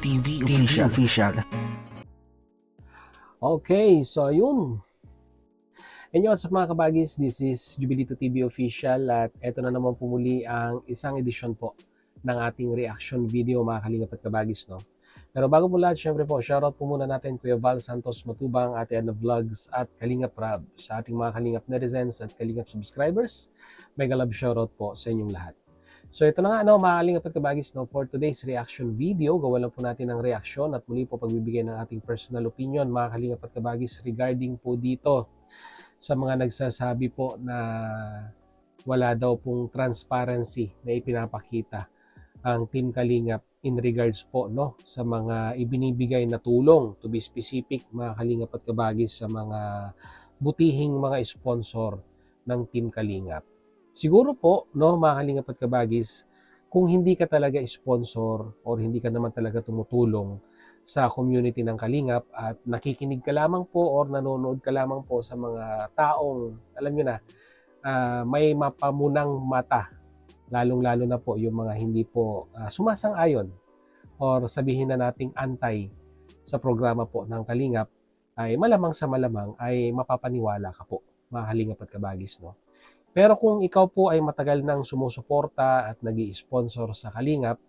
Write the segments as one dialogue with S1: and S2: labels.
S1: TV Official.
S2: Okay, so yun. And yun, sa mga kabagis, this is Jubilito TV Official at eto na naman po muli ang isang edisyon po ng ating reaction video, mga kalingap at kabagis, no? Pero bago po lahat, syempre po, shoutout po muna natin Kuya Val Santos Matubang, Ate Ana Vlogs at Kalingap Rab sa ating mga Kalingap netizens at Kalingap subscribers. Mega love shoutout po sa inyong lahat. So ito na nga, mga Kalingap at kabagis, no, for today's reaction video, gawa lang po natin ng reaction at muli po pagbibigay ng ating personal opinion, mga Kalingap at kabagis, regarding po dito sa mga nagsasabi po na wala daw pong transparency na ipinapakita ang Team Kalingap in regards po, no, sa mga ibinibigay na tulong, to be specific, mga Kalingap at kabagis, sa mga butihing mga sponsor ng Team Kalingap. Siguro po, no, mga Kalingap at kabagis, kung hindi ka talaga sponsor or hindi ka naman talaga tumutulong sa community ng Kalingap at nakikinig ka lamang po or nanonood ka lamang po sa mga taong, alam nyo na, may mapamunang mata, lalong-lalo na po yung mga hindi po sumasang-ayon or sabihin na nating antay sa programa po ng Kalingap, ay malamang sa malamang ay mapapaniwala ka po, mga Kalingap at kabagis, no? Pero kung ikaw po ay matagal nang sumusuporta at nag-i-sponsor sa Kalingap,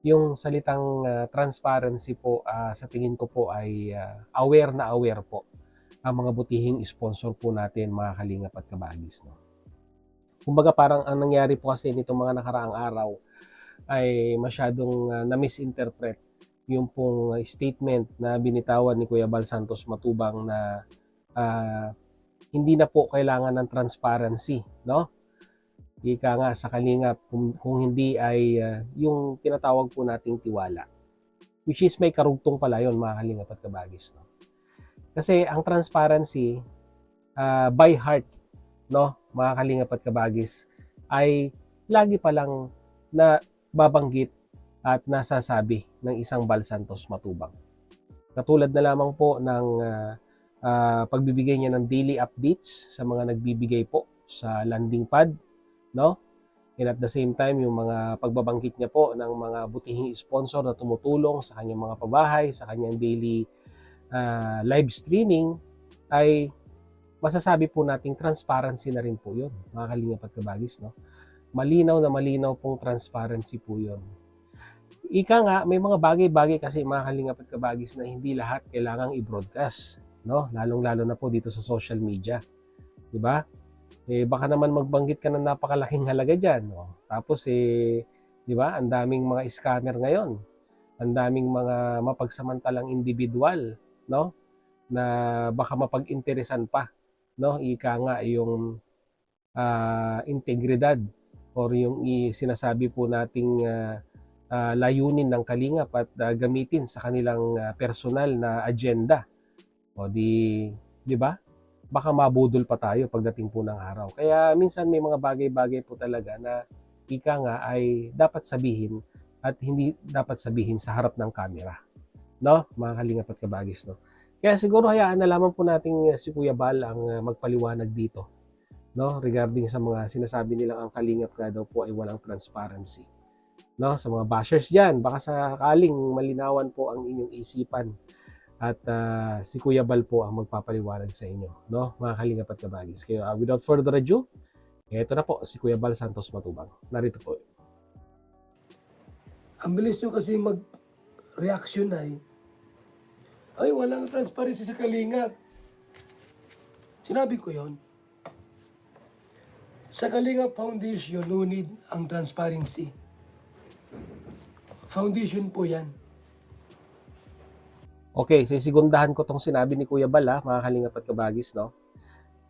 S2: yung salitang transparency po, sa tingin ko po ay aware na aware po ang mga butihing sponsor po natin, mga Kalingap at kabagis, no? Kumbaga parang ang nangyari po kasi nitong mga nakaraang araw ay masyadong na-misinterpret yung pong statement na binitawan ni Kuya Val Santos Matubang na hindi na po kailangan ng transparency, no? Ika nga sa Kalingap, kung hindi ay yung tinatawag po nating tiwala. Which is may karugtong pala yun, mga Kalingap at kabagis, no? Kasi ang transparency, by heart, no, mga Kalingap at kabagis, ay lagi palang na babanggit at nasasabi ng isang Val Santos Matubang. Katulad na lamang po ng pagbibigay niya ng daily updates sa mga nagbibigay po sa landing pad, no? And at the same time, yung mga pagbabanggit niya po ng mga butihing sponsor na tumutulong sa kanyang mga pabahay, sa kanyang daily live streaming, ay masasabi po nating transparency na rin po yun, mga Kalingap at kabagis, no? Malinaw na malinaw pong transparency po yun. Ika nga, may mga bagay-bagay kasi, mga Kalingap at kabagis, na hindi lahat kailangang i-broadcast, no? Lalong-lalo na po dito sa social media, di ba? Baka naman magbanggit ka ng napakalaking halaga diyan, no? Tapos di ba, ang daming mga scammer ngayon. Ang daming mga mapagsamantalang individual, no? Na baka mapag-interesan pa, no? Ika nga yung integridad or yung sinasabi po nating layunin ng Kalingap at gamitin sa kanilang personal na agenda. O di ba? Baka mabudol pa tayo pagdating po ng araw. Kaya minsan may mga bagay-bagay po talaga na ika nga ay dapat sabihin at hindi dapat sabihin sa harap ng camera, no, mga Kalingap at kabagis, no? Kaya siguro hayaan na lamang po nating si Kuya Val ang magpaliwanag dito, no, regarding sa mga sinasabi nilang ang Kalingap nga daw po ay walang transparency, no? Sa mga bashers diyan, baka sakaling malinawan po ang inyong isipan at si Kuya Val po ang magpapaliwanag sa inyo, no, mga Kalingap at kabagis. Kaya without further ado, ito na po si Kuya Val Santos Matubang. Narito po.
S3: Ang bilis nyo kasi mag-reaction ay walang transparency sa Kalingap. Sinabi ko yon. Sa Kalingap Foundation, no need ang transparency. Foundation po yan.
S2: Okay, sisegundahan ko tong sinabi ni Kuya Val, mga Kalingap at kabagis, no?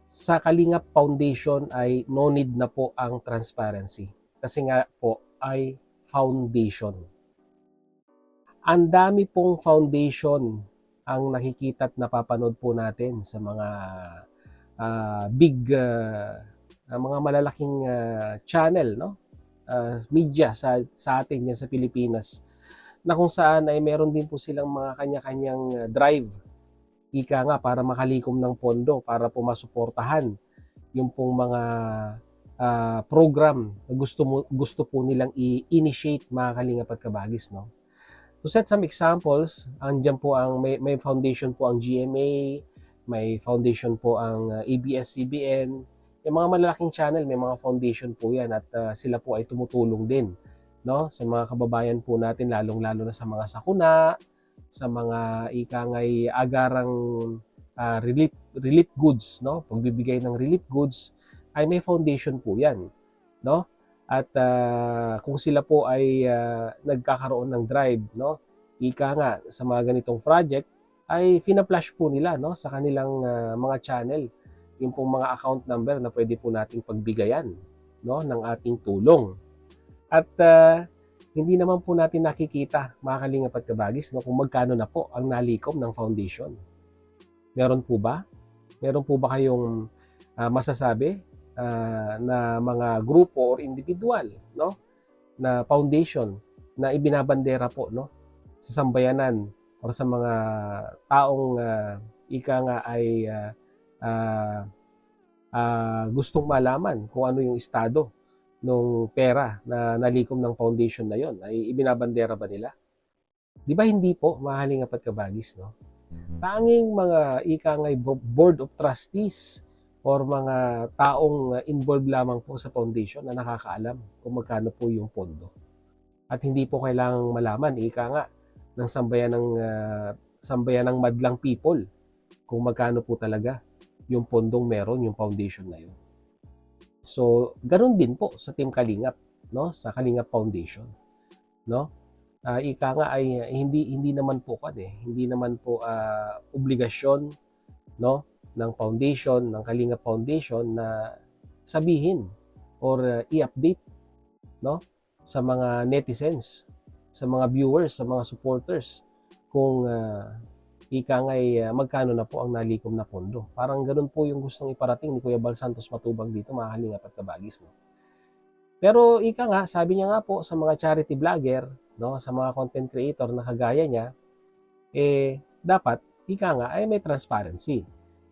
S2: Sa Kalingap Foundation ay no need na po ang transparency. Kasi nga po ay foundation. Ang dami pong foundation ang nakikita at napapanood po natin sa mga big, mga malalaking channel, no? Media sa atin yan sa Pilipinas, na kung saan ay meron din po silang mga kanya-kanyang drive, ika nga, para makalikom ng pondo para po masuportahan yung pong mga program na gusto po nilang i-initiate, mga Kalingap at kabagis, no? To set some examples, andyan po ang may foundation po ang GMA, may foundation po ang ABS-CBN. Yung mga malalaking channel, may mga foundation po yan at sila po ay tumutulong din, no, sa mga kababayan po natin, lalong-lalo na sa mga sakuna, sa mga ikangay agarang relief goods, no? Pagbibigay ng relief goods ay may foundation po 'yan, no? At kung sila po ay nagkakaroon ng drive, no? Ika nga sa mga ganitong project ay fina-flash po nila, no, sa kanilang mga channel yung pong mga account number na pwede po nating pagbigayan, no, ng ating tulong. At hindi naman po natin nakikita, mga kalingap at kabagis, no, kung magkano na po ang nalikom ng foundation. Meron po ba? Meron po ba kayong masasabi na mga grupo or individual, no, na foundation na ibinabandera po, no, sa sambayanan or sa mga taong ika nga ay gustong malaman kung ano yung estado ng pera na nalikom ng foundation na yon, ay ibinabandera ba nila? Di ba hindi po, mahalingap at kabagis, no? Tanging mga ika nga'y board of trustees or mga taong involved lamang po sa foundation na nakakaalam kung magkano po yung pondo. At hindi po kailangang malaman, ika nga, ng sambayan ng madlang people kung magkano po talaga yung pondong meron yung foundation na yun. So, ganoon din po sa Team Kalingap, no, sa Kalingap Foundation, no? Ika nga ay hindi naman po hindi naman po obligasyon, no, ng foundation, ng Kalingap Foundation na sabihin or i-update, no, sa mga netizens, sa mga viewers, sa mga supporters kung ika nga ay magkano na po ang nalikom na pondo. Parang ganun po yung gustong iparating ni Kuya Bal Santos Matubang dito, mga kalingap at kabagis, no. Pero ika nga, sabi niya nga po sa mga charity vlogger, no, sa mga content creator na kagaya niya, dapat ika nga ay may transparency.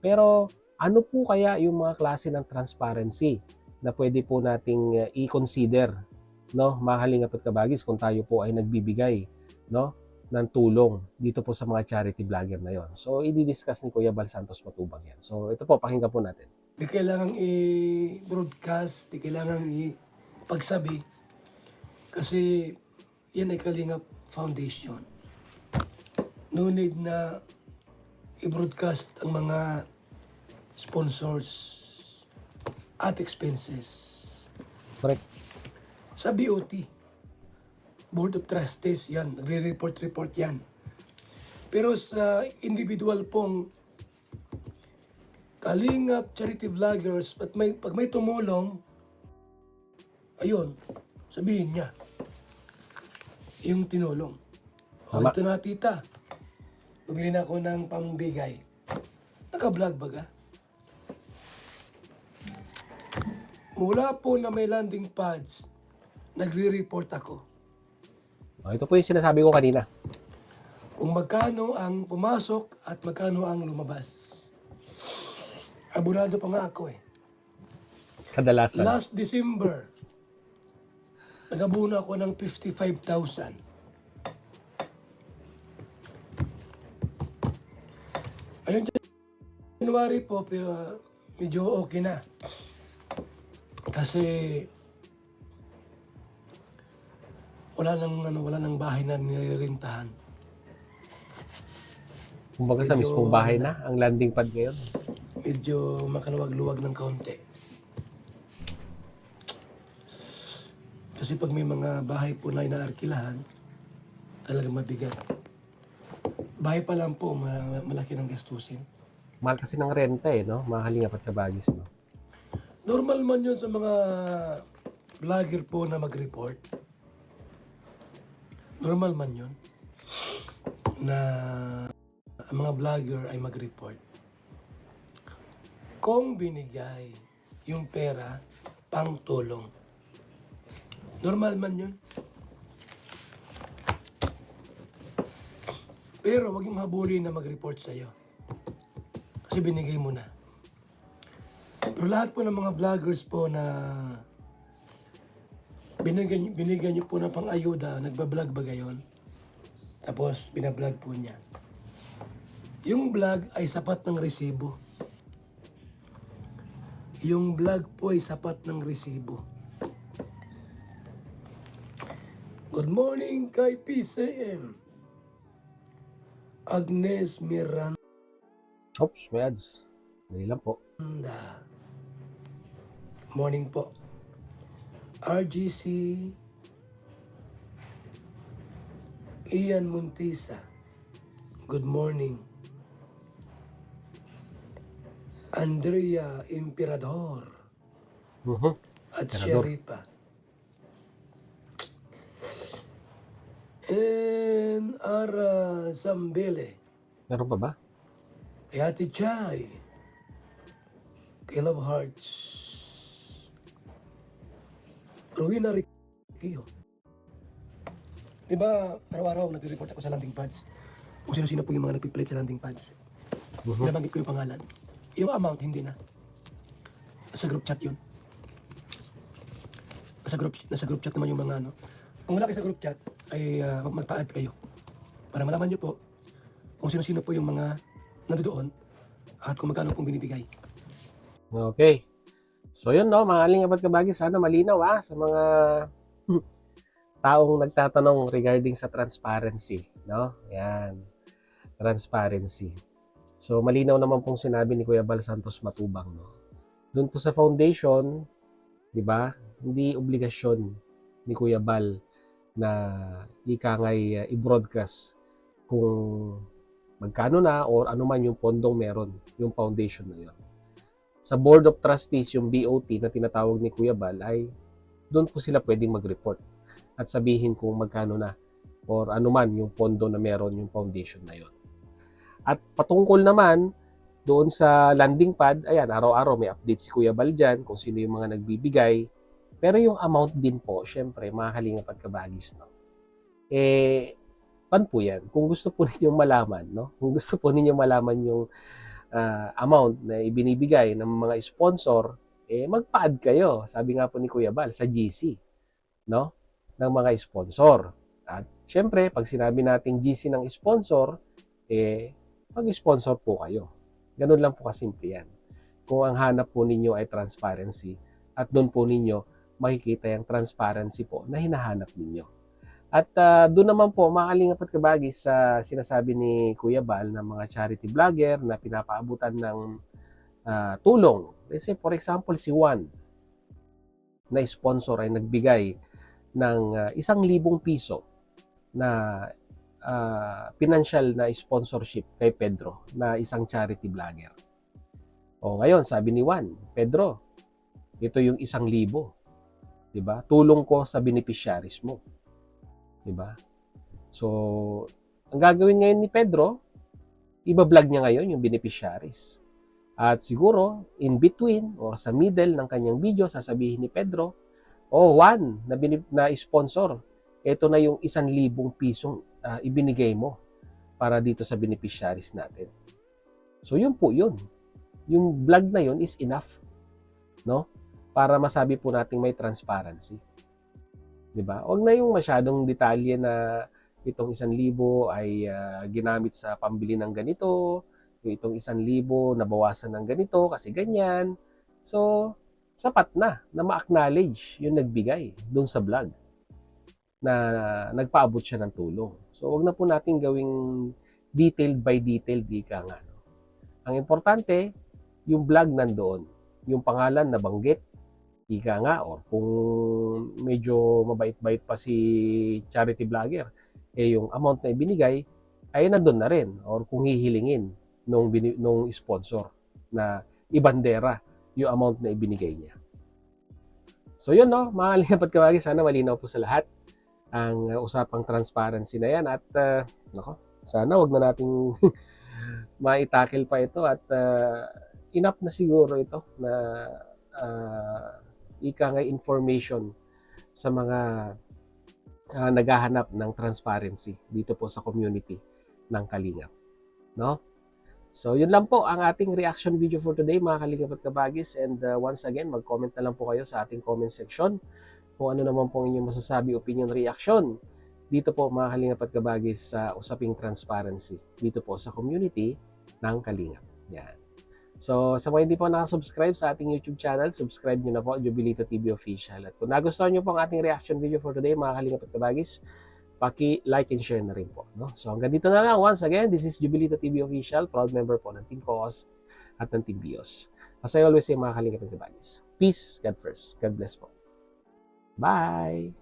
S2: Pero ano po kaya yung mga klase ng transparency na pwede po nating i-consider, no, mga kalingap at kabagis, kung tayo po ay nagbibigay, no, ng tulong dito po sa mga charity vlogger na yon. So, i-discuss ni Kuya Bal Santos Matubang yan. So, ito po, pakinggan po natin.
S3: Di kailangang i-broadcast, di kailangang i-pagsabi. Kasi yan ay Kalingap Foundation. No need na i-broadcast ang mga sponsors at expenses.
S2: Correct.
S3: Sa BOT, Board of Trustees, yan, report yan. Pero sa individual pong Kalingap charity vloggers, pag may tumulong, ayun, sabihin niya, yung tinulong. O,
S2: Tama.
S3: ito na tita, bumili na ako ng pambigay. Naka-vlog ba ka? Mula po na may landing pads, nagre-report ako.
S2: Ito po yung sinasabi ko kanina.
S3: Kung magkano ang pumasok at magkano ang lumabas. Abonado pa nga ako
S2: Kadalasan.
S3: Last December, nag-abono ako ng 55,000. Ayun, January po, pero medyo okay na. Kasi wala nang bahay na nirerentahan.
S2: Kumbaga sa
S3: Medyo,
S2: mismong bahay na ang landing pad ngayon.
S3: Medyo makaluwag-luwag ng kaunti. Kasi pag may mga bahay po na inaarkilahan, talagang mabigat. Bahay pa lang po, malaki ng gastusin.
S2: Mahal kasi ng renta no? Mga kalingap at kabagis, no?
S3: Normal man yun sa mga vlogger po na mag-report. Normal man yun na ang mga vlogger ay mag-report. Kung binigay yung pera pang tulong. Normal man yun. Pero wag yung habulin na mag-report sa'yo. Kasi binigay mo na. Pero lahat po ng mga vloggers po na binigyan nyo po na pang-ayuda, nagbablog ba gayon? Tapos, binablog po niya. Yung vlog ay sapat ng resibo. Yung vlog po ay sapat ng resibo. Good morning kay PCM. Agnes Miranda.
S2: Oops, may ads. Dali lang po.
S3: Morning po. RGC Ian Muntisa. Good morning. Andrea Imperador at
S2: Emperador.
S3: Sheripa. And Ara Zambele.
S2: Meron pa ba?
S3: Kay Ate Chay. Kay Love Hearts. Rowena Riquillo. Diba, araw-araw nagre-report ako sa landing pads. Kung sino-sino po yung mga nagpiplate sa landing pads. Binabanggit ko yung pangalan. Yung amount, hindi na. Nasa group chat yun. Nasa group chat naman yung mga ano. Kung wala kayo sa group chat, ay magpa-add kayo. Para malaman nyo po kung sino-sino po yung mga nandoon at kung magkano pong binibigay.
S2: Okay. So yun no, mga Kalingap at Kabagi, sana malinaw sa mga taong nagtatanong regarding sa transparency, no? Yan. Transparency. So malinaw naman pong sinabi ni Kuya Bal Santos Matubang, no. Doon po sa foundation, 'di ba? Hindi obligasyon ni Kuya Bal na ikangay i-broadcast kung magkano na or ano man yung pondong meron, yung foundation na yun. Sa Board of Trustees, yung BOT na tinatawag ni Kuya Bal, ay doon po sila pwedeng mag-report at sabihin kung magkano na or ano man yung pondo na meron yung foundation na yun. At patungkol naman doon sa landing pad, ayan, araw-araw may update si Kuya Bal dyan kung sino yung mga nagbibigay. Pero yung amount din po, syempre, mga Kalingap at Kabagis, no? Pan po yan. Kung gusto po ninyong malaman, no? Kung gusto po ninyong malaman yung amount na ibinibigay ng mga sponsor, magpa-add kayo. Sabi nga po ni Kuya Bal, sa GC, no? Ng mga sponsor. At syempre, pag sinabi nating GC ng sponsor, mag-sponsor po kayo. Ganun lang po kasimple yan. Kung ang hanap po ninyo ay transparency, at doon po ninyo makikita yung transparency po na hinahanap ninyo. At doon naman po, mga Kalingap at Kabagis, sa sinasabi ni Kuya Bal ng mga charity vlogger na pinapaabutan ng tulong. Kasi for example, si Juan na sponsor ay nagbigay ng 1,000 piso na financial na sponsorship kay Pedro na isang charity vlogger. O ngayon, sabi ni Juan, Pedro, ito yung 1,000. 'Di ba? Tulong ko sa beneficiaries mo. 'Di ba? So, ang gagawin ngayon ni Pedro, iba-vlog niya ngayon yung beneficiaries. At siguro, in between or sa middle ng kanyang video, sasabihin ni Pedro, Juan, na sponsor, ito na yung 1,000 pisong ibinigay mo para dito sa beneficiaries natin. So, yun po yun. Yung vlog na yun is enough, no? Para masabi po nating may transparency. 'Di ba? Huwag na yung masyadong detalye na itong 1,000 ay ginamit sa pambili ng ganito, yung itong 1,000 nabawasan ng ganito kasi ganyan. So, sapat na ma-acknowledge yung nagbigay doon sa vlog na nagpaabot siya ng tulong. So, huwag na po natin gawing detailed by detailed, di ka nga. No? Ang importante, yung vlog nandoon, yung pangalan na banggit, ika nga, or kung medyo mabait-bait pa si charity vlogger, yung amount na ibinigay ay nandun na rin, or kung hihilingin nung sponsor na ibandera yung amount na ibinigay niya. So yun, no, mga Kalingap at Kabagis, sana malinaw po sa lahat ang usapang transparency na yan at sana wag na nating maitakil pa ito at enough na siguro ito na ikangay information sa mga naghahanap ng transparency dito po sa community ng Kalingap, no? So yun lang po ang ating reaction video for today, mga Kalingap at Kabagis, and once again, mag-comment na lang po kayo sa ating comment section kung ano naman po inyong masasabi, opinion, reaction dito po mga Kalingap at Kabagis sa usaping transparency dito po sa community ng Kalingap. Yan. So, sa mga hindi po nakasubscribe sa ating YouTube channel, subscribe nyo na po, Jubilito TV Official. At kung nagustuhan nyo po ang ating reaction video for today, mga Kalingap at Kabagis, paki-like and share na rin po. No? So, hanggang dito na lang. Once again, this is Jubilito TV Official, proud member po ng Team COOS at ng Team BIOS. As I always say, mga Kalingap at Kabagis, peace, God first. God bless po. Bye!